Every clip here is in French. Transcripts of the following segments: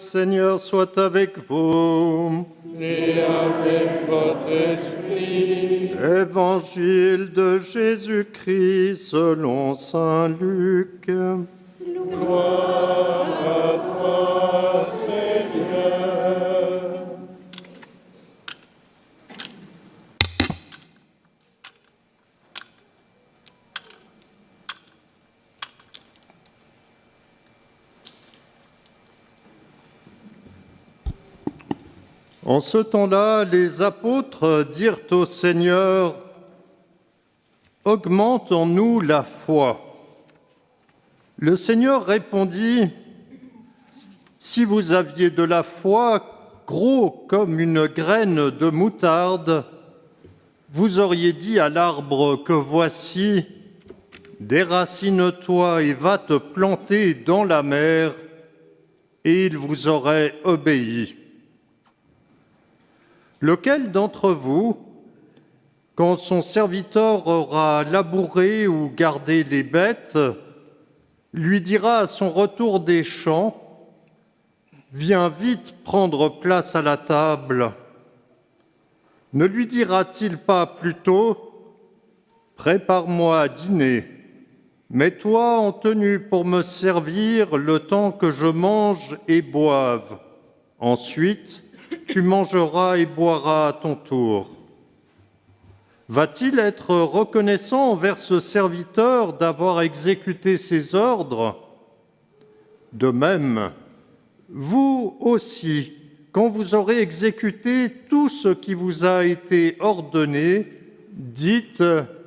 Seigneur soit avec vous. Et avec votre esprit. Évangile de Jésus-Christ selon saint Luc. Gloire à toi, Seigneur. En ce temps-là, les apôtres dirent au Seigneur, « Augmente en nous la foi. » Le Seigneur répondit, « Si vous aviez de la foi gros comme une graine de moutarde, vous auriez dit à l'arbre que voici, déracine-toi et va te planter dans la mer, et il vous aurait obéi. Lequel d'entre vous, quand son serviteur aura labouré ou gardé les bêtes, lui dira à son retour des champs, « Viens vite prendre place à la table », ne lui dira-t-il pas plutôt, « Prépare-moi à dîner, mets-toi en tenue pour me servir le temps que je mange et boive. Ensuite, tu mangeras et boiras à ton tour. » Va-t-il être reconnaissant envers ce serviteur d'avoir exécuté ses ordres? De même, vous aussi, quand vous aurez exécuté tout ce qui vous a été ordonné, dites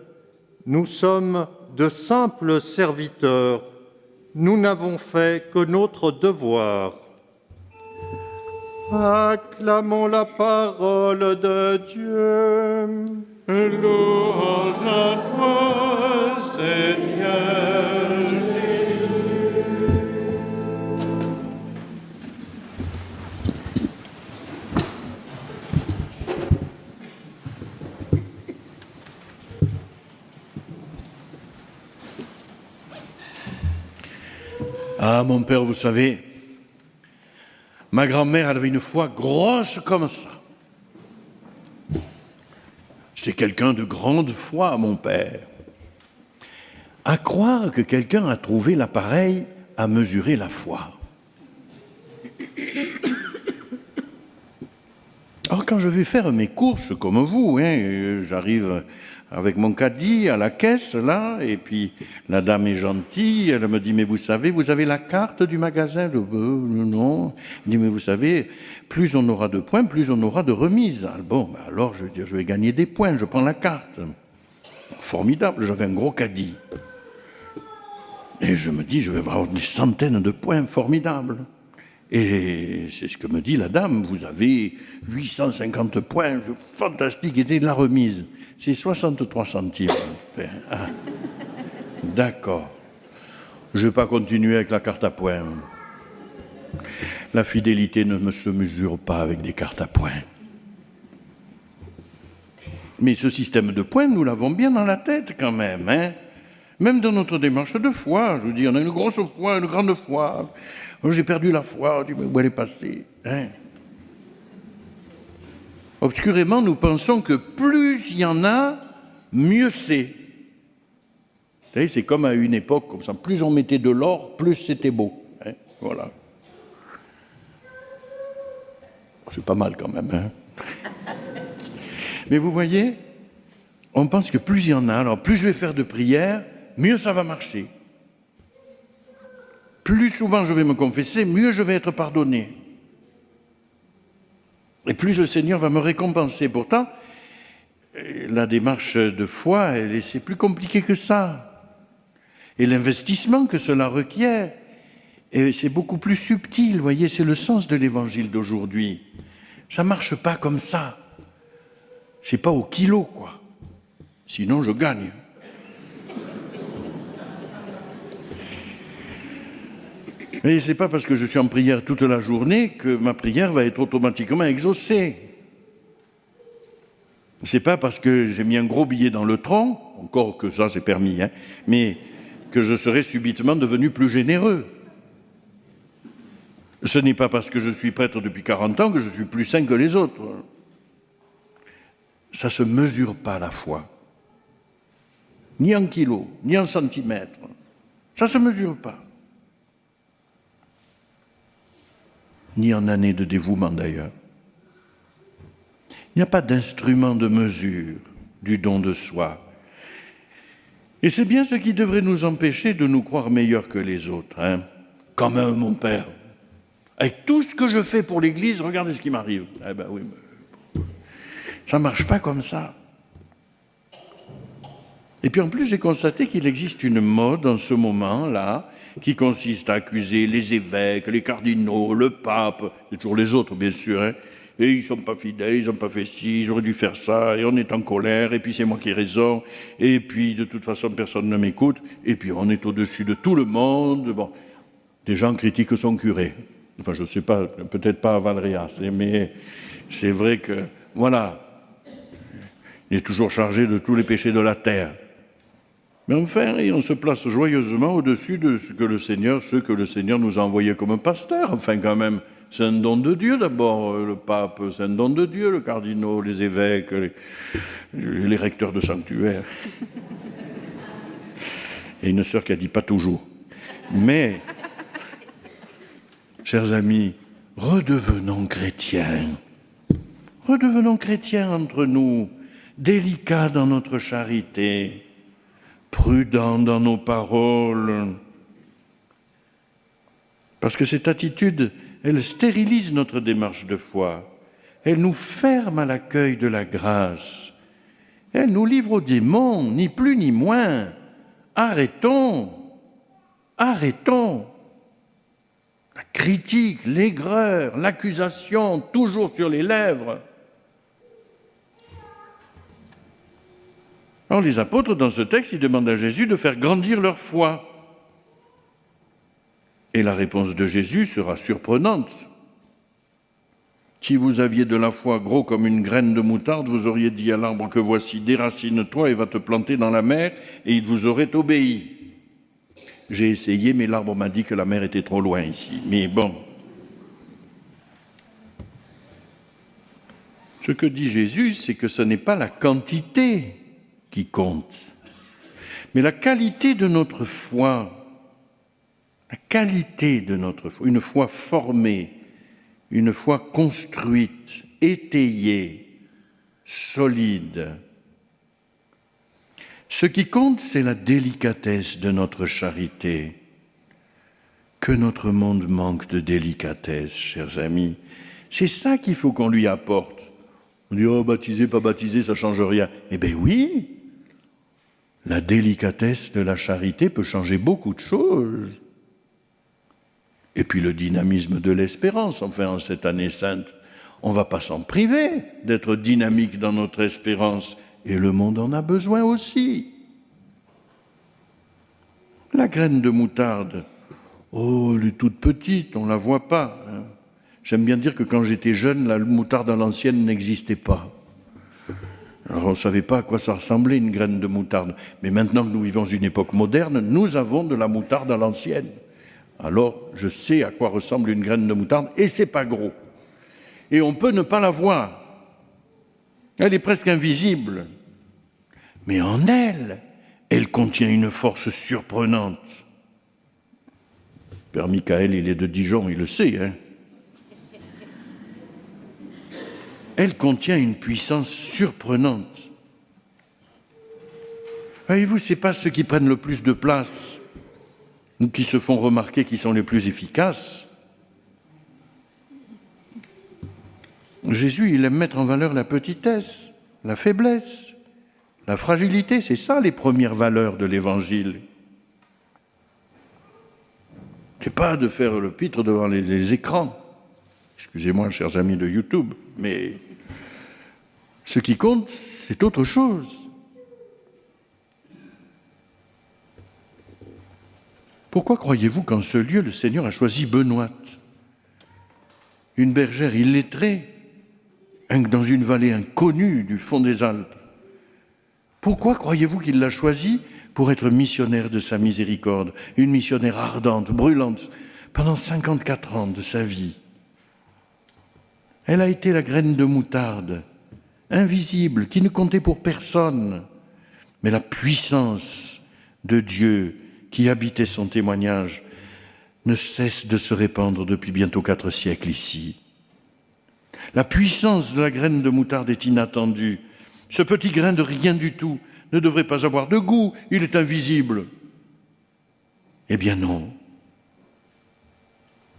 « Nous sommes de simples serviteurs, nous n'avons fait que notre devoir. » Acclamons la parole de Dieu. Louange à toi, Seigneur Jésus. Ah, mon père, vous savez, ma grand-mère, elle avait une foi grosse comme ça. C'est quelqu'un de grande foi, mon père. À croire que quelqu'un a trouvé l'appareil à mesurer la foi. Alors quand je vais faire mes courses comme vous, j'arrive avec mon caddie à la caisse, là, et puis la dame est gentille, elle me dit « Mais vous savez, vous avez la carte du magasin ?» Non. Elle dit « Mais vous savez, plus on aura de points, plus on aura de remises. » Bon, alors je veux dire, je vais gagner des points, je prends la carte. Formidable, j'avais un gros caddie. Et je me dis, je vais avoir des centaines de points formidables. Et c'est ce que me dit la dame, vous avez 850 points, fantastique, et de la remise. C'est 63 centimes. Ah. D'accord. Je ne vais pas continuer avec la carte à points. La fidélité ne se mesure pas avec des cartes à points. Mais ce système de points, nous l'avons bien dans la tête quand même. Même dans notre démarche de foi, je vous dis, on a une grosse foi, une grande foi. J'ai perdu la foi, mais où elle est passée Obscurément, nous pensons que plus il y en a, mieux c'est. Vous savez, c'est comme à une époque, comme ça, plus on mettait de l'or, plus c'était beau. Voilà. C'est pas mal quand même. Mais vous voyez, on pense que plus il y en a, alors plus je vais faire de prières, mieux ça va marcher. Plus souvent je vais me confesser, mieux je vais être pardonné. Et plus le Seigneur va me récompenser. Pourtant, la démarche de foi, c'est plus compliqué que ça. Et l'investissement que cela requiert, c'est beaucoup plus subtil. Vous voyez, c'est le sens de l'évangile d'aujourd'hui. Ça ne marche pas comme ça. C'est pas au kilo, quoi. Sinon, je gagne. Et ce n'est pas parce que je suis en prière toute la journée que ma prière va être automatiquement exaucée. Ce n'est pas parce que j'ai mis un gros billet dans le tronc, encore que ça c'est permis, mais que je serai subitement devenu plus généreux. Ce n'est pas parce que je suis prêtre depuis 40 ans que je suis plus saint que les autres. Ça ne se mesure pas la foi. Ni en kilos, ni en centimètres. Ça ne se mesure pas. Ni en années de dévouement d'ailleurs. Il n'y a pas d'instrument de mesure du don de soi. Et c'est bien ce qui devrait nous empêcher de nous croire meilleurs que les autres. Quand même, mon père, avec tout ce que je fais pour l'Église, regardez ce qui m'arrive. Eh ben oui, mais ça ne marche pas comme ça. Et puis en plus, j'ai constaté qu'il existe une mode en ce moment-là qui consiste à accuser les évêques, les cardinaux, le pape, et toujours les autres bien sûr, et ils ne sont pas fidèles, ils n'ont pas fait ci, ils auraient dû faire ça, et on est en colère, et puis c'est moi qui ai raison, et puis de toute façon personne ne m'écoute, et puis on est au-dessus de tout le monde. Bon, des gens critiquent son curé. Enfin, je ne sais pas, peut-être pas à Valréas, mais c'est vrai que, voilà, il est toujours chargé de tous les péchés de la terre. Mais enfin, on se place joyeusement au-dessus de ce que le Seigneur nous a envoyé comme pasteur. Enfin, quand même, c'est un don de Dieu d'abord, le pape, c'est un don de Dieu, le cardinal, les évêques, les recteurs de sanctuaire. Et une sœur qui a dit pas toujours. Mais, chers amis, redevenons chrétiens. Redevenons chrétiens entre nous, délicats dans notre charité, prudents dans nos paroles. Parce que cette attitude, elle stérilise notre démarche de foi. Elle nous ferme à l'accueil de la grâce. Elle nous livre aux démons, ni plus ni moins. Arrêtons. Arrêtons. La critique, l'aigreur, l'accusation, toujours sur les lèvres. Alors les apôtres, dans ce texte, ils demandent à Jésus de faire grandir leur foi. Et la réponse de Jésus sera surprenante. Si vous aviez de la foi gros comme une graine de moutarde, vous auriez dit à l'arbre que voici, déracine-toi et va te planter dans la mer, et il vous aurait obéi. J'ai essayé, mais l'arbre m'a dit que la mer était trop loin ici. Mais bon. Ce que dit Jésus, c'est que ce n'est pas la quantité qui compte, mais la qualité de notre foi. La qualité de notre foi, une foi formée, une foi construite, étayée, solide. Ce qui compte, c'est la délicatesse de notre charité. Que notre monde manque de délicatesse, chers amis. C'est ça qu'il faut qu'on lui apporte. On dit, oh, baptisé, pas baptisé, ça ne change rien. Eh bien oui, la délicatesse de la charité peut changer beaucoup de choses. Et puis le dynamisme de l'espérance, enfin en cette année sainte, on ne va pas s'en priver d'être dynamique dans notre espérance, et le monde en a besoin aussi. La graine de moutarde, oh, elle est toute petite, on ne la voit pas. J'aime bien dire que quand j'étais jeune, la moutarde à l'ancienne n'existait pas. Alors on ne savait pas à quoi ça ressemblait une graine de moutarde. Mais maintenant que nous vivons une époque moderne, nous avons de la moutarde à l'ancienne. Alors, je sais à quoi ressemble une graine de moutarde, et c'est pas gros. Et on peut ne pas la voir. Elle est presque invisible. Mais en elle, elle contient une force surprenante. Père Michael, il est de Dijon, il le sait. Elle contient une puissance surprenante. Voyez-vous, ce n'est pas ceux qui prennent le plus de place ou qui se font remarquer qui sont les plus efficaces. Jésus, il aime mettre en valeur la petitesse, la faiblesse, la fragilité. C'est ça les premières valeurs de l'Évangile. Ce n'est pas de faire le pitre devant les écrans. Excusez-moi, chers amis de YouTube, mais ce qui compte, c'est autre chose. Pourquoi croyez-vous qu'en ce lieu, le Seigneur a choisi Benoîte, une bergère illettrée, dans une vallée inconnue du fond des Alpes? Pourquoi croyez-vous qu'il l'a choisie pour être missionnaire de sa miséricorde, une missionnaire ardente, brûlante, pendant 54 ans de sa vie. Elle a été la graine de moutarde, invisible, qui ne comptait pour personne, mais la puissance de Dieu qui habitait son témoignage ne cesse de se répandre depuis bientôt 4 siècles ici. La puissance de la graine de moutarde est inattendue. Ce petit grain de rien du tout ne devrait pas avoir de goût, il est invisible. Eh bien non.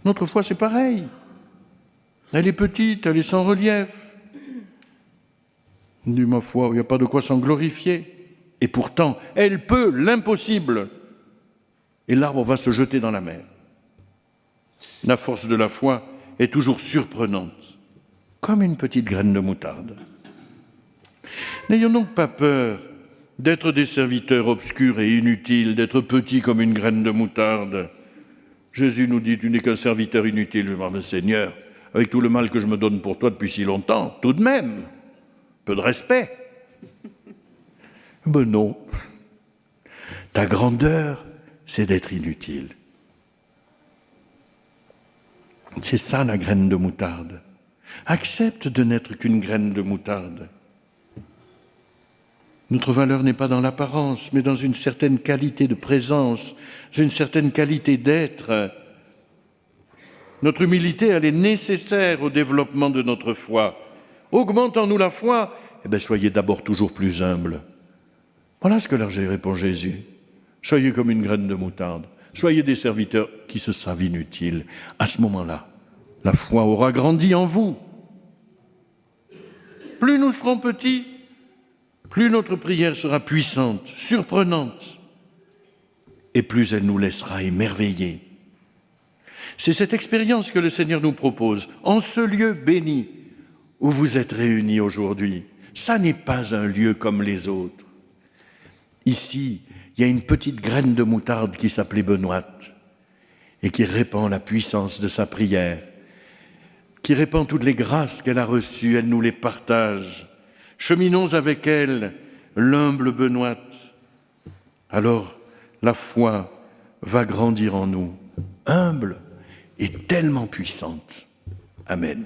Notre foi, c'est pareil. Elle est petite, elle est sans relief. Dis ma foi, il n'y a pas de quoi s'en glorifier. Et pourtant, elle peut l'impossible. Et l'arbre va se jeter dans la mer. La force de la foi est toujours surprenante, comme une petite graine de moutarde. N'ayons donc pas peur d'être des serviteurs obscurs et inutiles, d'être petits comme une graine de moutarde. Jésus nous dit, tu n'es qu'un serviteur inutile. Je me dis, Seigneur, avec tout le mal que je me donne pour toi depuis si longtemps, tout de même, peu de respect. Ben non. Ta grandeur, c'est d'être inutile. C'est ça la graine de moutarde. Accepte de n'être qu'une graine de moutarde. Notre valeur n'est pas dans l'apparence, mais dans une certaine qualité de présence, une certaine qualité d'être. Notre humilité, elle est nécessaire au développement de notre foi. Augmentons-nous la foi, soyez d'abord toujours plus humbles. Voilà ce que leur répond Jésus. Soyez comme une graine de moutarde. Soyez des serviteurs qui se savent inutiles. À ce moment-là, la foi aura grandi en vous. Plus nous serons petits, plus notre prière sera puissante, surprenante, et plus elle nous laissera émerveiller. C'est cette expérience que le Seigneur nous propose, en ce lieu béni où vous êtes réunis aujourd'hui. Ça n'est pas un lieu comme les autres. Ici, il y a une petite graine de moutarde qui s'appelait Benoît et qui répand la puissance de sa prière, qui répand toutes les grâces qu'elle a reçues, elle nous les partage. Cheminons avec elle, l'humble Benoît. Alors, la foi va grandir en nous, humble et tellement puissante. Amen.